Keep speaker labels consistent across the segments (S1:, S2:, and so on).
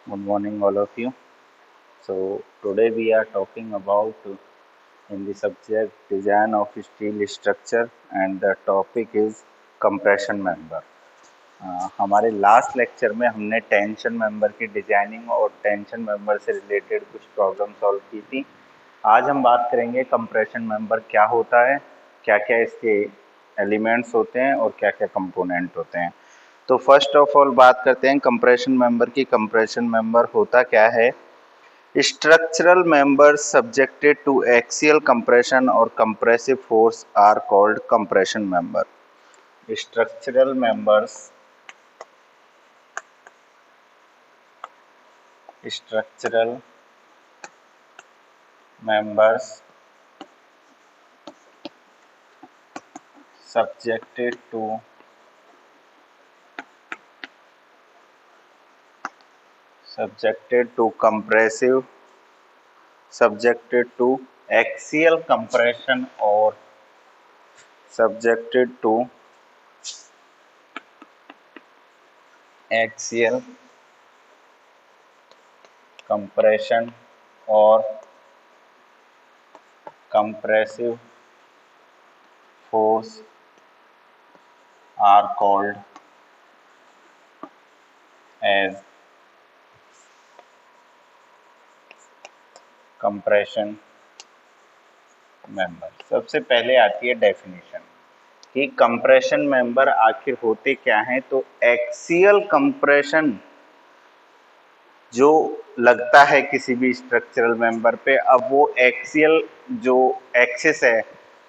S1: Good morning, all of you. So today we are talking about in the subject design of steel structure and the topic is compression member. हमारे last lecture में हमने tension member की designing और tension member से related कुछ problem solve की थी। आज हम बात करेंगे कंप्रेशन मेंबर क्या होता है, क्या क्या इसके एलिमेंट्स होते हैं और क्या क्या कंपोनेंट होते हैं। तो फर्स्ट ऑफ ऑल बात करते हैं कंप्रेशन मेंबर की। कंप्रेशन मेंबर होता क्या है? Structural members subjected to axial compression और compressive force are called compression member. Structural members structural members subjected to compressive subjected to axial compression or subjected to axial compression or compressive force are called as compression member. सबसे पहले आती है definition कि compression member आखिर होते क्या हैं। तो एक्सियल कंप्रेशन जो लगता है किसी भी स्ट्रक्चरल मेंबर पे, अब वो एक्सियल जो एक्सिस है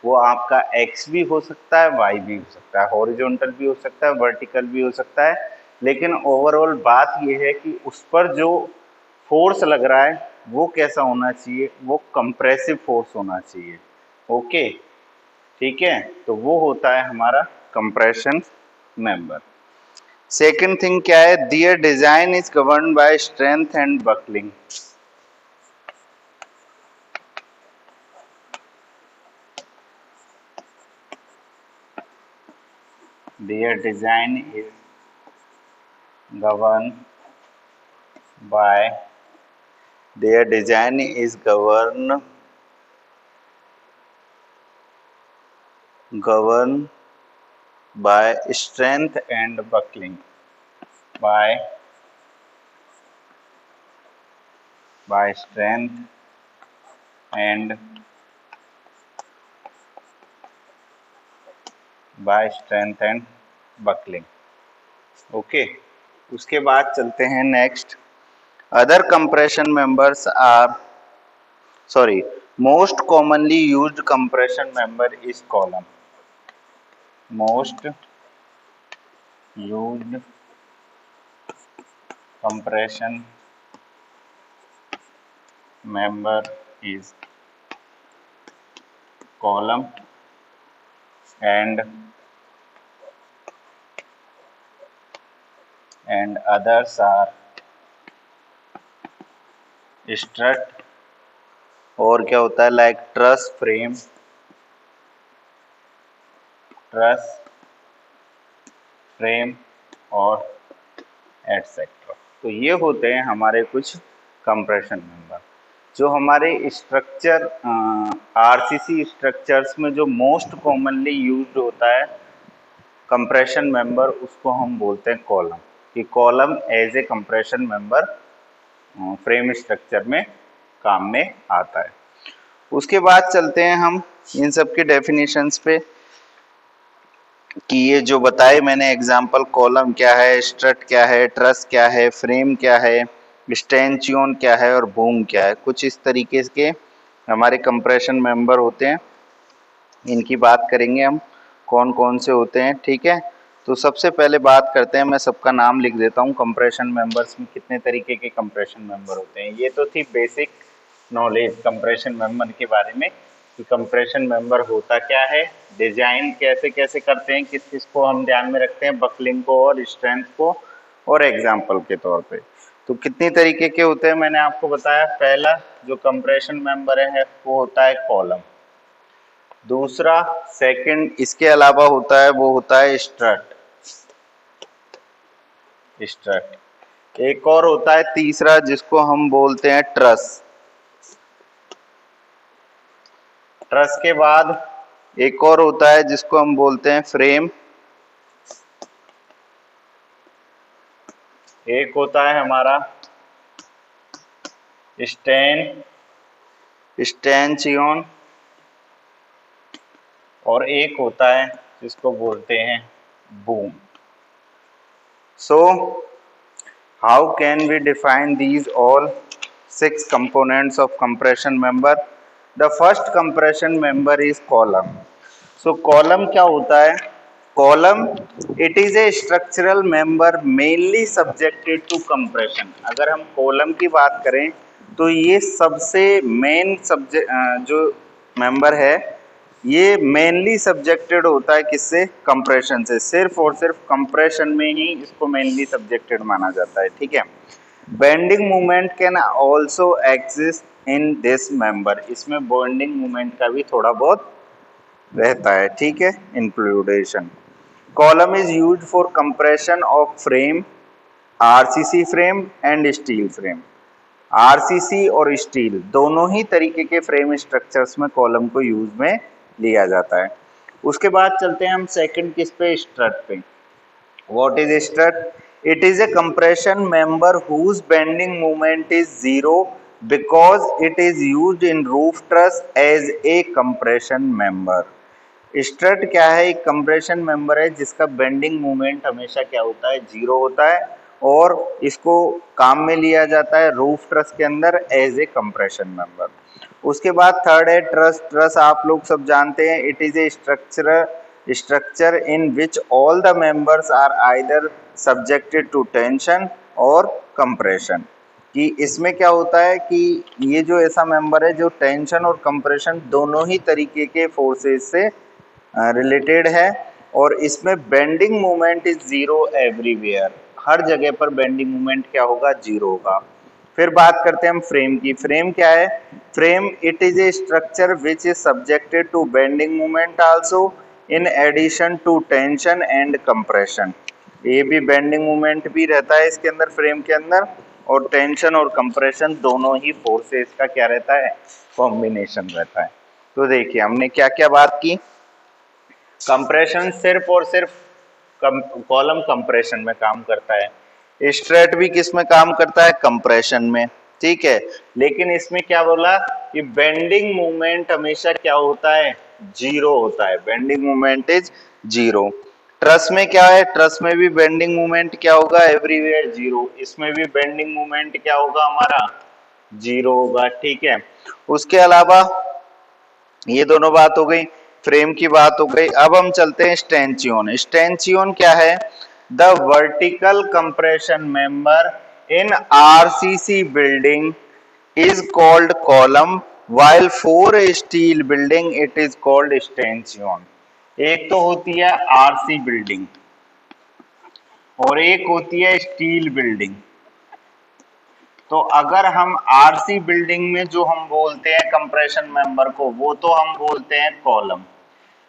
S1: वो आपका एक्स भी हो सकता है, वाई भी हो सकता है, हॉरिजॉन्टल भी हो सकता है, वर्टिकल भी हो सकता है, लेकिन ओवरऑल बात ये है कि उस पर जो फोर्स लग रहा है वो कैसा होना चाहिए, वो कंप्रेसिव फोर्स होना चाहिए। ओके, ठीक है, तो वो होता है हमारा कंप्रेशन मेंबर। सेकेंड थिंग क्या है? Their design is govern by strength and buckling. Their design is governed by their design is governed by strength and buckling. By strength and buckling. Okay, उसके बाद चलते हैं next. Other compression members are most commonly used compression member is column. Most used compression member is column and others are strut और क्या होता है like truss frame और etcetera. तो ये होते हैं हमारे कुछ कंप्रेशन मेंबर। जो हमारे स्ट्रक्चर आरसीसी स्ट्रक्चर्स में जो मोस्ट कॉमनली यूज्ड होता है कंप्रेशन मेंबर, उसको हम बोलते हैं कॉलम। कि column as a compression member frame structure में काम में आता है। उसके बाद चलते हैं हम इन सब के डेफिनेशंस पे कि ये जो बताए मैंने एग्जांपल, कॉलम क्या है, स्ट्रट क्या है, ट्रस क्या है, फ्रेम क्या है, स्टैंचियन क्या है और बूम क्या है। कुछ इस तरीके के हमारे कंप्रेशन मेंबर होते हैं। इनकी बात करेंगे हम कौन कौन से होते हैं, ठीक है। तो सबसे पहले बात करते हैं, मैं सबका नाम लिख देता हूँ। कंप्रेशन मेंबर्स में कितने तरीके के कंप्रेशन मेंबर होते हैं। ये तो थी बेसिक नॉलेज कंप्रेशन मेंबर के बारे में कि कंप्रेशन मेंबर होता क्या है, डिजाइन कैसे कैसे करते हैं, किस किस को हम ध्यान में रखते हैं, बकलिंग को और स्ट्रेंथ को, और एग्जाम्पल के तौर पे। तो कितनी तरीके के होते हैं मैंने आपको बताया। पहला जो कंप्रेशन मेंबर है वो होता है कॉलम। दूसरा सेकंड इसके अलावा होता है वो होता है स्ट्रट। एक और होता है तीसरा जिसको हम बोलते हैं ट्रस। ट्रस के बाद एक और होता है जिसको हम बोलते हैं फ्रेम। एक होता है हमारा स्टैंचियन और एक होता है जिसको बोलते हैं boom. So how can we define these all 6 components of compression member? The first compression member is column. So column क्या होता है? Column it is a structural member mainly subjected to compression. अगर हम column की बात करें तो ये सबसे मेन जो मेंबर है ये मेनली सब्जेक्टेड होता है किससे? कंप्रेशन से। सिर्फ और सिर्फ कंप्रेशन में ही इसको मेनली सब्जेक्टेड माना जाता है। ठीक है। Bending movement can also exist in this member. इसमें बेंडिंग मूवमेंट का भी थोड़ा बहुत रहता है। ठीक है, इंक्लूडेशन। Column is used for compression of frame, RCC frame and steel frame. RCC और स्टील दोनों ही तरीके के फ्रेम स्ट्रक्चर्स में कॉलम को यूज में लिया जाता है। उसके बाद चलते हैं हम सेकंड किस पे? स्ट्रट पे। What is strut? It is a compression member whose bending moment is zero because it is used in roof truss as a compression member. Strut क्या है? एक कंप्रेशन मेंबर है जिसका बेंडिंग मोमेंट हमेशा क्या होता है? जीरो होता है और इसको काम में लिया जाता है रूफ ट्रस के अंदर एज ए कंप्रेशन मेंबर। उसके बाद थर्ड है ट्रस। ट्रस आप लोग सब जानते हैं, it is a structure in which all the members are either subjected to tension और कंप्रेशन। कि इसमें क्या होता है कि ये जो ऐसा मेंबर है जो टेंशन और कंप्रेशन दोनों ही तरीके के फोर्सेस से रिलेटेड है और इसमें bending moment is zero everywhere. हर जगह पर बेंडिंग मोमेंट क्या होगा? जीरो होगा। फिर बात करते हैं हम फ्रेम की। फ्रेम क्या है? Frame it is a structure which is subjected to bending moment also in addition to tension and compression. ये भी बेंडिंग मोमेंट भी रहता है इसके अंदर, फ्रेम के अंदर, और टेंशन और कंप्रेशन दोनों ही फोर्सेस का क्या रहता है? कॉम्बिनेशन रहता है। तो देखिए हमने क्या क्या बात की। कंप्रेशन सिर्फ और सिर्फ कॉलम कंप्रेशन में काम करता है। स्ट्रेट भी किस में काम करता है? कंप्रेशन में। ठीक है, लेकिन इसमें क्या बोला कि बेंडिंग मूवमेंट हमेशा क्या होता है? जीरो होता है। Bending movement is zero. Truss में क्या है? ट्रस में भी बेंडिंग मूवमेंट क्या होगा? Everywhere zero. इसमें भी बेंडिंग मूवमेंट क्या होगा हमारा? जीरो होगा। ठीक है, उसके अलावा ये दोनों बात हो गई, फ्रेम की बात हो गई। अब हम चलते हैं स्टैंचियन। स्टैंचियन क्या है? The vertical compression member in RCC building is called column while for a steel building it is called stanchion। एक तो होती है आरसी बिल्डिंग और एक होती है स्टील बिल्डिंग। तो अगर हम आरसी बिल्डिंग में जो हम बोलते हैं कंप्रेशन मेंबर को वो तो हम बोलते हैं कॉलम,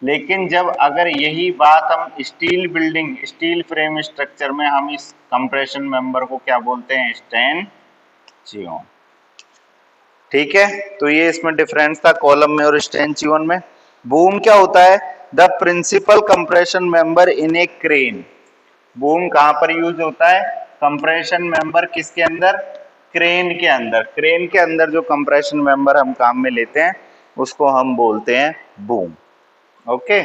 S1: लेकिन जब अगर यही बात हम steel building, steel frame structure में हम इस कंप्रेशन मेंबर को क्या बोलते हैं? स्टैंचियन। ठीक है, तो ये इसमें डिफरेंस था कॉलम में और स्टैंचियन में। बूम क्या होता है? The principal compression member in a crane. Boom कहां पर यूज होता है? कंप्रेशन मेंबर किसके अंदर? क्रेन के अंदर। क्रेन के अंदर जो कंप्रेशन मेंबर हम काम में लेते हैं उसको हम बोलते हैं बूम। ओके,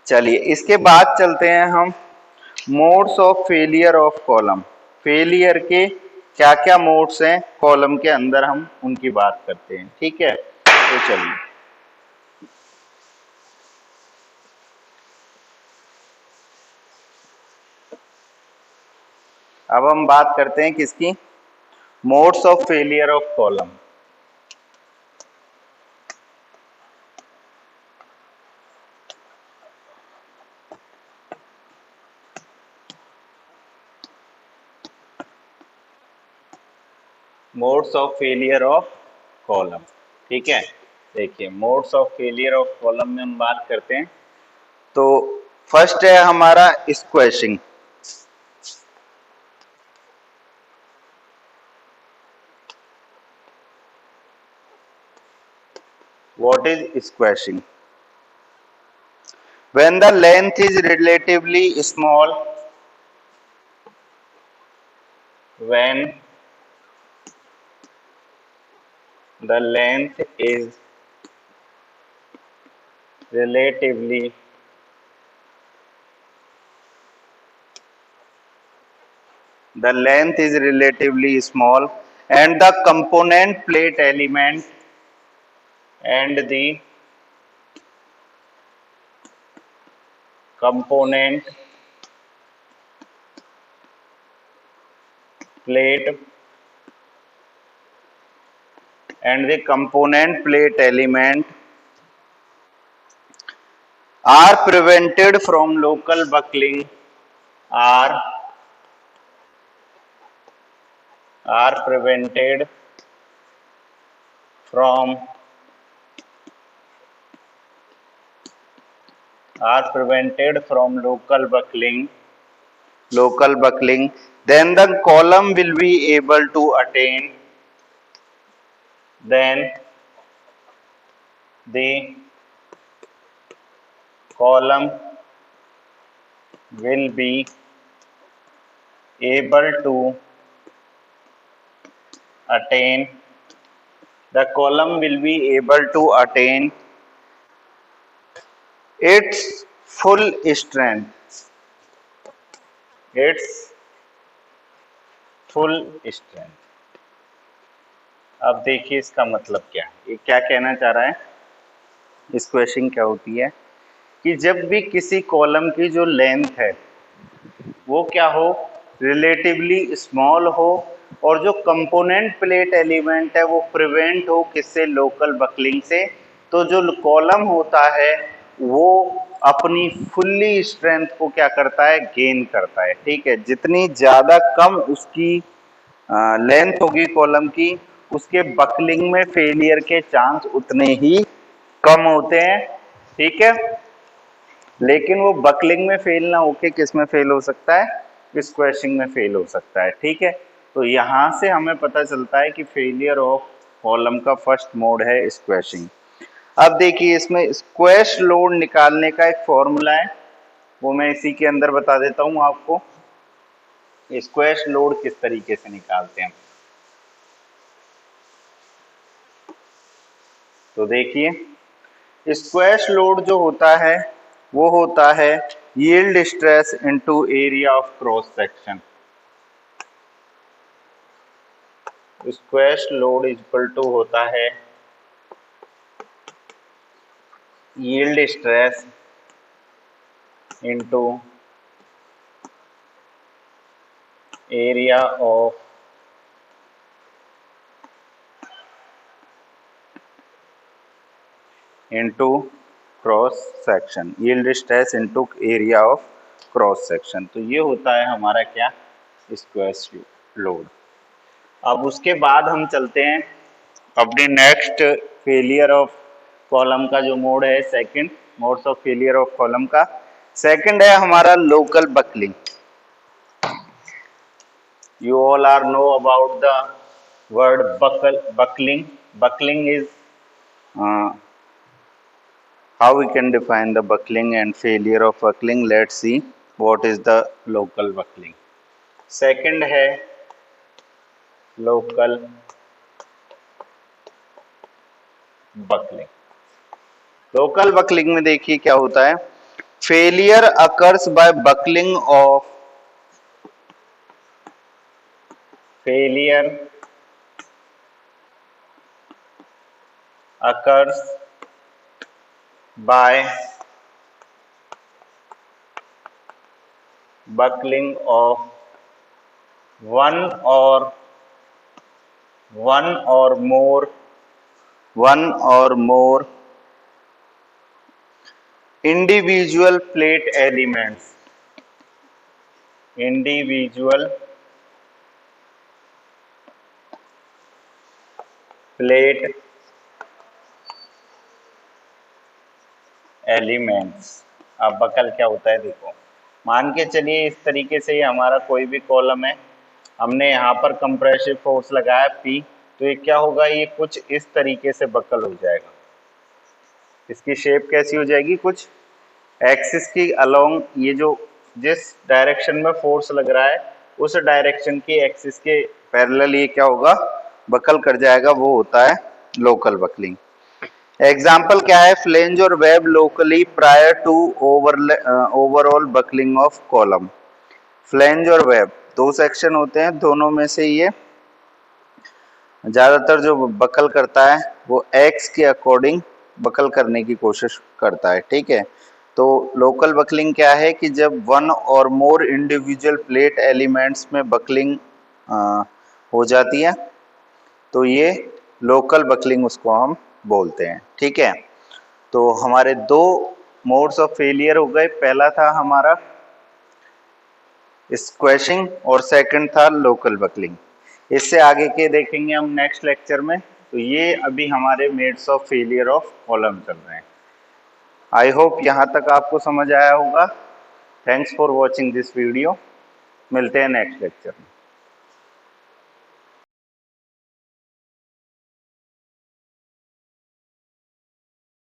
S1: चलिए इसके बाद चलते हैं हम modes of failure of column. Failure के क्या क्या मोड्स हैं कॉलम के अंदर, हम उनकी बात करते हैं। ठीक है, तो चलिए अब हम बात करते हैं किसकी? Modes of failure of column. Modes of failure of column. ठीक है, देखिए modes of failure of column में हम बात करते हैं तो फर्स्ट है हमारा स्क्वैशिंग। What is squashing? When the length is relatively small, when the length is relatively small and the component plate element and the component plate element are prevented from local buckling are prevented from local buckling, then the column will be able to attain then the column will be able to attain its full strength its full strength। अब देखिए इसका मतलब क्या है, ये क्या कहना चाह रहा है, स्क्वैशिंग क्या होती है कि जब भी किसी कॉलम की जो लेंथ है वो क्या हो, रिलेटिवली स्मॉल हो और जो कंपोनेंट प्लेट एलिमेंट है वो प्रिवेंट हो किससे, लोकल बकलिंग से, तो जो कॉलम होता है वो अपनी फुल्ली स्ट्रेंथ को क्या करता है, गेन करता है। ठीक है, जितनी ज़्यादा कम उसकी लेंथ होगी कॉलम की, उसके बकलिंग में फेलियर के चांस उतने ही कम होते हैं। ठीक है, लेकिन वो बकलिंग में फेल ना होके किस में फेल हो सकता है, स्क्वैशिंग में फेल हो सकता है। ठीक है, तो यहां से हमें पता चलता है कि फेलियर ऑफ कॉलम का फर्स्ट मोड है स्क्वैशिंग। अब देखिए इसमें स्क्वैश लोड निकालने का एक फॉर्मूला है, वो मैं इसी के अंदर बता देता हूं आपको। स्क्वैश लोड किस तरीके से निकालते हैं, तो देखिए स्क्वैश लोड जो होता है वो होता है yield stress into area of cross section. Squash load equal to होता है yield stress into area of cross section, yield stress into area of cross section. तो ये होता है हमारा क्या, स्क्वैश लोड। अब उसके बाद हम चलते हैं अपने नेक्स्ट फेलियर ऑफ कॉलम का जो मोड है, second modes of failure of column का सेकंड है हमारा local buckling. You all are know about the word buckling. Buckling is how we can define the buckling and failure of buckling. Let's see what is the local buckling. Second है local buckling। Local buckling में देखिए क्या होता है, failure occurs by buckling of buckling of one or more individual plate elements, अब buckle क्या होता है देखो, मान के चलिए इस तरीके से ये हमारा कोई भी कॉलम है, हमने यहाँ पर कंप्रेसिव फोर्स लगाया P, तो ये क्या होगा, ये कुछ इस तरीके से बकल हो जाएगा। इसकी शेप कैसी हो जाएगी, कुछ एक्सिस की अलोंग, ये जो जिस डायरेक्शन में फोर्स लग रहा है उस डायरेक्शन की एक्सिस के पैरेलल ये क्या होगा, बकल कर जाएगा, वो होता है लोकल बकलिंग। एग्जाम्पल क्या है, फ्लेंज और web locally prior to overall buckling of column. Flange और वेब दो सेक्शन होते हैं, दोनों में से ये ज्यादातर जो बकल करता है वो एक्स के अकॉर्डिंग बकल करने की कोशिश करता है, ठीक है। तो लोकल बकलिंग क्या है कि जब वन और मोर इंडिविजुअल प्लेट एलिमेंट्स में बकलिंग हो जाती है तो ये लोकल बकलिंग उसको हम बोलते हैं, ठीक है। तो हमारे दो मोड्स ऑफ फेलियर हो गए, पहला था हमारा स्क्वैशिंग और सेकंड था लोकल बकलिंग। इससे आगे के देखेंगे हम नेक्स्ट लेक्चर में। तो ये अभी हमारे modes of failure of column चल रहे हैं। आई होप यहाँ तक आपको समझ आया होगा। Thanks for watching this video. मिलते हैं नेक्स्ट लेक्चर में।